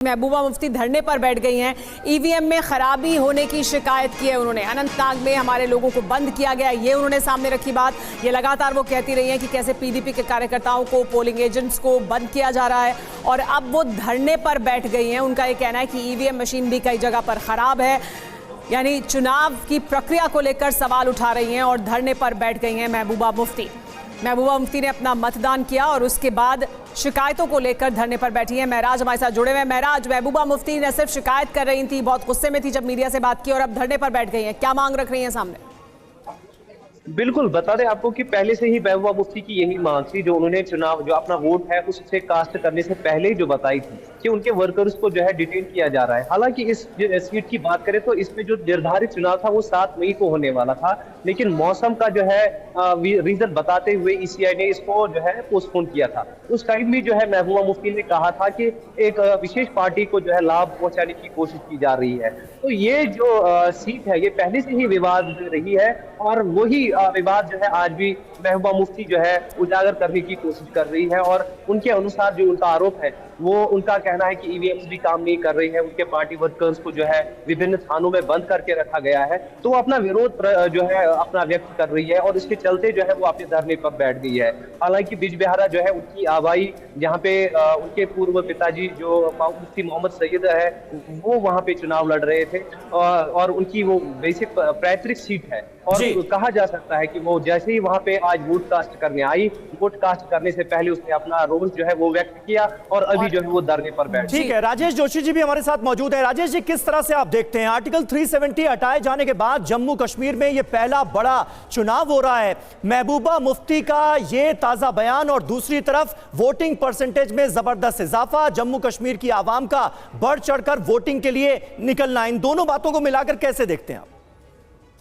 महबूबा मुफ्ती धरने पर बैठ गई हैं। ईवीएम में खराबी होने की शिकायत की है उन्होंने। अनंतनाग में हमारे लोगों को बंद किया गया, ये उन्होंने सामने रखी बात। ये लगातार वो कहती रही हैं कि कैसे पीडीपी के कार्यकर्ताओं को, पोलिंग एजेंट्स को बंद किया जा रहा है, और अब वो धरने पर बैठ गई हैं। उनका ये कहना है कि ईवीएम मशीन भी कई जगह पर खराब है, यानी चुनाव की प्रक्रिया को लेकर सवाल उठा रही हैं और धरने पर बैठ गई हैं महबूबा मुफ्ती। महबूबा मुफ्ती ने अपना मतदान किया और उसके बाद शिकायतों को लेकर धरने पर बैठी हैं। महराज हमारे साथ जुड़े हुए हैं। महराज, महबूबा मुफ्ती न सिर्फ शिकायत कर रही थी, बहुत गुस्से में थी जब मीडिया से बात की, और अब धरने पर बैठ गई हैं, क्या मांग रख रही हैं सामने? बिल्कुल, बता दें आपको कि पहले से ही महबूबा मुफ्ती की यही मांग थी, जो उन्होंने चुनाव जो अपना वोट है उससे कास्ट करने से पहले ही जो बताई थी कि उनके वर्कर्स को जो है डिटेन किया जा रहा है। हालांकि इस सीट की बात करें तो इसमें जो निर्धारित चुनाव था वो 7 मई को होने वाला था, लेकिन मौसम का जो है रीजन बताते हुए ईसीआई ने इसको जो है पोस्टपोन किया था। उस टाइम भी जो है महबूबा मुफ्ती ने कहा था कि एक विशेष पार्टी को जो है लाभ पहुंचाने की कोशिश की जा रही है। तो ये जो सीट है ये पहले से ही विवाद रही है, और वही विवाद जो है आज भी महबूबा मुफ्ती जो है उजागर करने की कोशिश कर रही है। और उनके अनुसार जो उनका आरोप है, वो उनका कहना है कि ईवीएम भी काम नहीं कर रही है, उनके पार्टी वर्कर्स को जो है विभिन्न थानों में बंद करके रखा गया है। तो वो अपना विरोध जो है अपना व्यक्त कर रही है, और इसके चलते जो है वो अपने धरने पर बैठ गई है। हालांकि बिजबिहारा जो है उनकी आबाई, जहाँ पे उनके पूर्व पिताजी जो मुफ्ती मोहम्मद सैयद है वो वहाँ पे चुनाव लड़ रहे थे, और उनकी वो बेसिक पैतृक सीट है, और कहा जा सकता है कि वो जैसे ही वहां पे आज वोट कास्ट करने आई, वोट कास्ट करने से पहले उसने अपना रोष जो है वो व्यक्त किया, और अभी जो है वो धरने पर बैठे। ठीक है, राजेश जोशी जी भी हमारे साथ मौजूद है। राजेश जी, किस तरह से आप देखते हैं आर्टिकल 370 हटाए जाने के बाद जम्मू कश्मीर में ये पहला बड़ा चुनाव हो रहा है, महबूबा मुफ्ती का ये ताजा बयान, और दूसरी तरफ वोटिंग परसेंटेज में जबरदस्त इजाफा, जम्मू कश्मीर की आवाम का बढ़ चढ़कर वोटिंग के लिए निकलना, इन दोनों बातों को मिलाकर कैसे देखते हैं आप?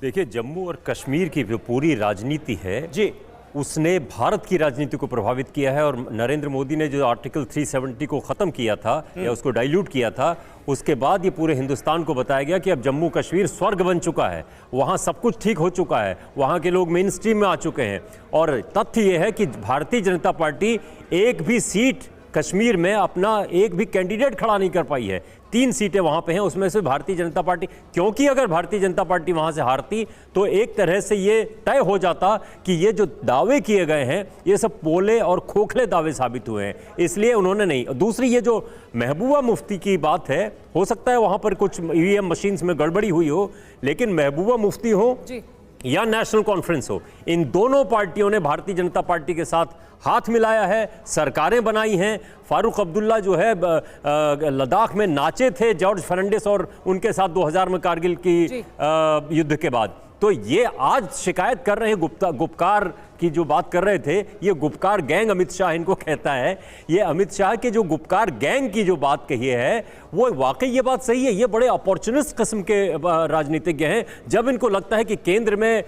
देखिए, जम्मू और कश्मीर की जो पूरी राजनीति है जी, उसने भारत की राजनीति को प्रभावित किया है। और नरेंद्र मोदी ने जो आर्टिकल 370 को ख़त्म किया था या उसको डाइल्यूट किया था, उसके बाद ये पूरे हिंदुस्तान को बताया गया कि अब जम्मू कश्मीर स्वर्ग बन चुका है, वहाँ सब कुछ ठीक हो चुका है, वहाँ के लोग मेन स्ट्रीम में आ चुके हैं। और तथ्य ये है कि भारतीय जनता पार्टी एक भी सीट कश्मीर में अपना एक भी कैंडिडेट खड़ा नहीं कर पाई है। 3 सीटें वहां पे हैं, उसमें से भारतीय जनता पार्टी, क्योंकि अगर भारतीय जनता पार्टी वहां से हारती तो एक तरह से ये तय हो जाता कि ये जो दावे किए गए हैं ये सब पोले और खोखले दावे साबित हुए हैं, इसलिए उन्होंने नहीं। दूसरी, ये जो महबूबा मुफ्ती की बात है, हो सकता है वहां पर कुछ ईवीएम मशीन्स में गड़बड़ी हुई हो, लेकिन महबूबा मुफ्ती हो या नेशनल कॉन्फ्रेंस हो, इन दोनों पार्टियों ने भारतीय जनता पार्टी के साथ हाथ मिलाया है, सरकारें बनाई हैं। फारूक अब्दुल्ला जो है लद्दाख में नाचे थे जॉर्ज फर्नांडिस और उनके साथ 2000 में कारगिल की युद्ध के बाद। तो ये आज शिकायत कर रहे हैं, गुपकार की जो बात कर रहे थे, ये गुपकार गैंग, अमित शाह इनको कहता है, ये अमित शाह के जो गुपकार गैंग की जो बात कही है वो वाकई ये बात सही है। ये बड़े अपॉर्चुनिस्ट किस्म के राजनीतिज्ञ हैं। जब इनको लगता है कि केंद्र में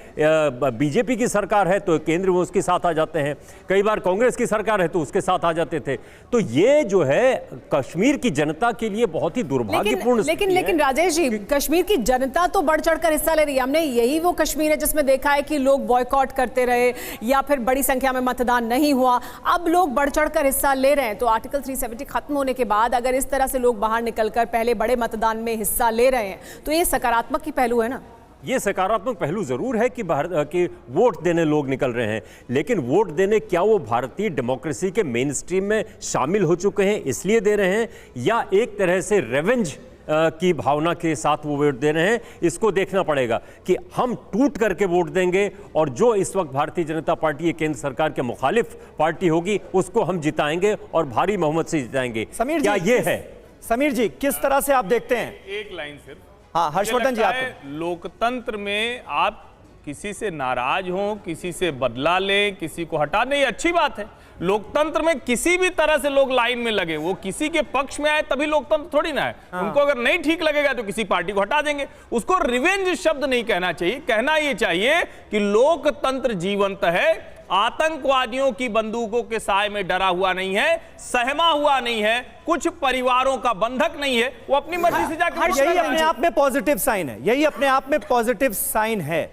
बीजेपी की सरकार है तो केंद्र में उसके साथ आ जाते हैं, कई बार कांग्रेस की सरकार है तो उसके साथ आ जाते थे। तो ये जो है कश्मीर की जनता के लिए बहुत ही दुर्भाग्यपूर्ण। लेकिन राजेश जी, कश्मीर की जनता तो बढ़ चढ़कर हिस्सा ले रही है। हमने यही वो कश्मीर है जिसमें देखा है कि लोग बॉयकॉट करते रहे या फिर बड़ी संख्या में मतदान नहीं हुआ, अब लोग बढ़ चढ़कर हिस्सा ले रहे हैं। तो आर्टिकल 370 खत्म होने के बाद अगर इस तरह से लोग बाहर निकलकर पहले बड़े मतदान में हिस्सा ले रहे हैं तो ये सकारात्मक ही पहलू है ना? ये सकारात्मक पहलू जरूर है कि वोट देने लोग निकल रहे हैं, लेकिन वोट देने क्या वो भारतीय डेमोक्रेसी के मेन स्ट्रीम में शामिल हो चुके हैं इसलिए दे रहे हैं, या एक तरह से रेवेंज की भावना के साथ वो वोट दे रहे हैं? इसको देखना पड़ेगा कि हम टूट करके वोट देंगे, और जो इस वक्त भारतीय जनता पार्टी केंद्र सरकार के मुखालिफ पार्टी होगी उसको हम जिताएंगे और भारी बहुमत से जिताएंगे। समीर क्या जी, ये है? समीर जी, किस तरह से आप देखते हैं? एक लाइन सिर्फ। हाँ, हर्षवर्धन जी, आप लोकतंत्र में आप किसी से नाराज हो, किसी से बदला लें, किसी को हटा दें, ये अच्छी बात है। लोकतंत्र में किसी भी तरह से लोग लाइन में लगे, वो किसी के पक्ष में आए तभी लोकतंत्र थोड़ी ना है। उनको अगर नहीं ठीक लगेगा तो किसी पार्टी को हटा देंगे। उसको रिवेंज शब्द नहीं कहना चाहिए, कहना ये चाहिए कि लोकतंत्र जीवंत है, आतंकवादियों की बंदूकों के साए में डरा हुआ नहीं है, सहमा हुआ नहीं है, कुछ परिवारों का बंधक नहीं है, वो अपनी मर्जी से जाकर। यही अपने आप में पॉजिटिव साइन है, यही अपने आप में पॉजिटिव साइन है।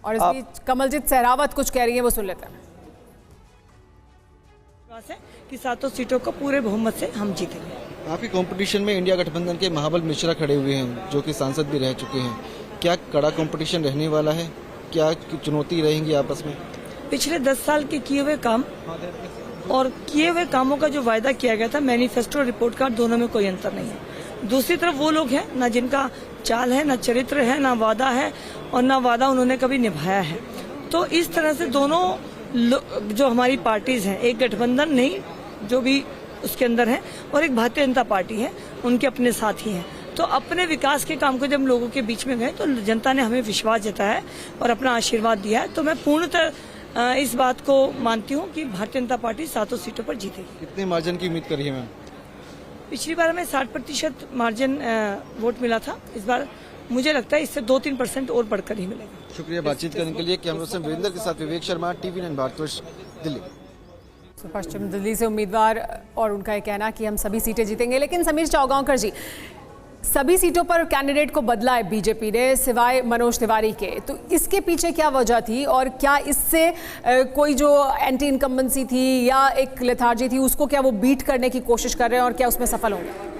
और इस बीच कमलजीत सहरावत कुछ कह रही है, वो सुन लेते हैं। विश्वास है कि 7 सीटों को पूरे बहुमत से हम जीतेंगे। आपकी कंपटीशन में इंडिया गठबंधन के महाबल मिश्रा खड़े हुए हैं, जो कि सांसद भी रह चुके हैं। क्या कड़ा कंपटीशन रहने वाला है? क्या चुनौती रहेंगी आपस में? पिछले 10 साल के किए हुए काम और किए हुए कामों का जो वायदा किया गया था, मैनिफेस्टो और रिपोर्ट कार्ड दोनों में कोई अंतर नहीं है। दूसरी तरफ वो लोग हैं ना जिनका चाल है, ना चरित्र है, ना वादा है और ना वादा उन्होंने कभी निभाया है। तो इस तरह से दोनों जो हमारी पार्टीज हैं, एक गठबंधन नहीं जो भी उसके अंदर है और एक भारतीय जनता पार्टी है, उनके अपने साथी हैं। तो अपने विकास के काम को जब लोगों के बीच में गए तो जनता ने हमें विश्वास जताया है और अपना आशीर्वाद दिया है। तो मैं पूर्णतः इस बात को मानती हूँ कि भारतीय जनता पार्टी 7 सीटों पर जीतेगी। कितने मार्जिन की उम्मीद करी है मैम? पिछली बार हमें 60% मार्जिन वोट मिला था। इस बार मुझे लगता है इससे 2-3% और बढ़कर ही मिलेगा। शुक्रिया बातचीत करने के लिए। कैमरा पर्सन वीरेंद्र के साथ विवेक शर्मा, TV9 भारतवर्ष, दिल्ली। पश्चिम दिल्ली से उम्मीदवार और उनका ये कहना कि हम सभी सीटें जीतेंगे। लेकिन समीर चौगांवकर जी, सभी सीटों पर कैंडिडेट को बदला है बीजेपी ने, सिवाय मनोज तिवारी के। तो इसके पीछे क्या वजह थी और क्या इससे कोई जो एंटी इनकम्बेंसी थी या एक लेथार्जी थी उसको क्या वो बीट करने की कोशिश कर रहे हैं और क्या उसमें सफल होंगे?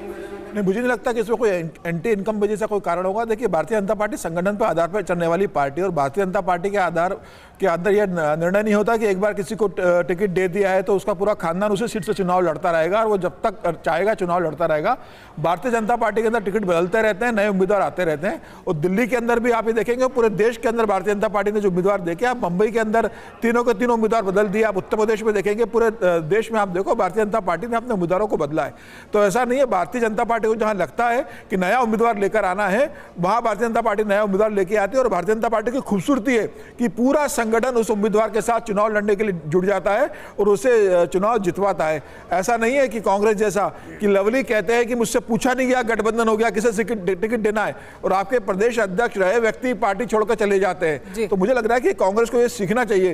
नहीं, मुझे नहीं लगता कि इसमें कोई एंटी इनकम्बेंसी का कोई कारण होगा। देखिए, भारतीय जनता पार्टी संगठन पर आधार पर चलने वाली पार्टी और भारतीय जनता पार्टी के आधार के अंदर यह निर्णय नहीं होता कि एक बार किसी को टिकट दे दिया है तो उसका पूरा खानदान उसी सीट से चुनाव लड़ता रहेगा और वो जब तक चाहेगा चुनाव लड़ता रहेगा। भारतीय जनता पार्टी के अंदर टिकट बदलते रहते हैं, नए उम्मीदवार आते रहते हैं और दिल्ली के अंदर भी आप ये देखेंगे, पूरे देश के अंदर भारतीय जनता पार्टी ने जो उम्मीदवार देखे, आप मुंबई के अंदर तीनों के तीनों उम्मीदवार बदल दिए। आप उत्तर प्रदेश में देखेंगे, पूरे देश में आप देखो भारतीय जनता पार्टी ने अपने उम्मीदवारों को बदला है। तो ऐसा नहीं है, भारतीय जनता पार्टी को जहां लगता है कि नया उम्मीदवार लेकर आना है, वहां भारतीय जनता पार्टी नया उम्मीदवार लेके आती है। और भारतीय जनता पार्टी की खूबसूरती है कि पूरा संगठन उस उम्मीदवार के साथ चुनाव लड़ने के लिए जुड़ जाता है और उसे चुनाव जितवाता है। ऐसा नहीं है कि कांग्रेस जैसा कि लवली कहते हैं कि मुझसे पूछा नहीं गया, गठबंधन हो गया, किसे टिकट देना है, और आपके प्रदेश अध्यक्ष रहे व्यक्ति पार्टी छोड़कर चले जाते हैं। तो मुझे लग रहा है कि कांग्रेस को यह सीखना चाहिए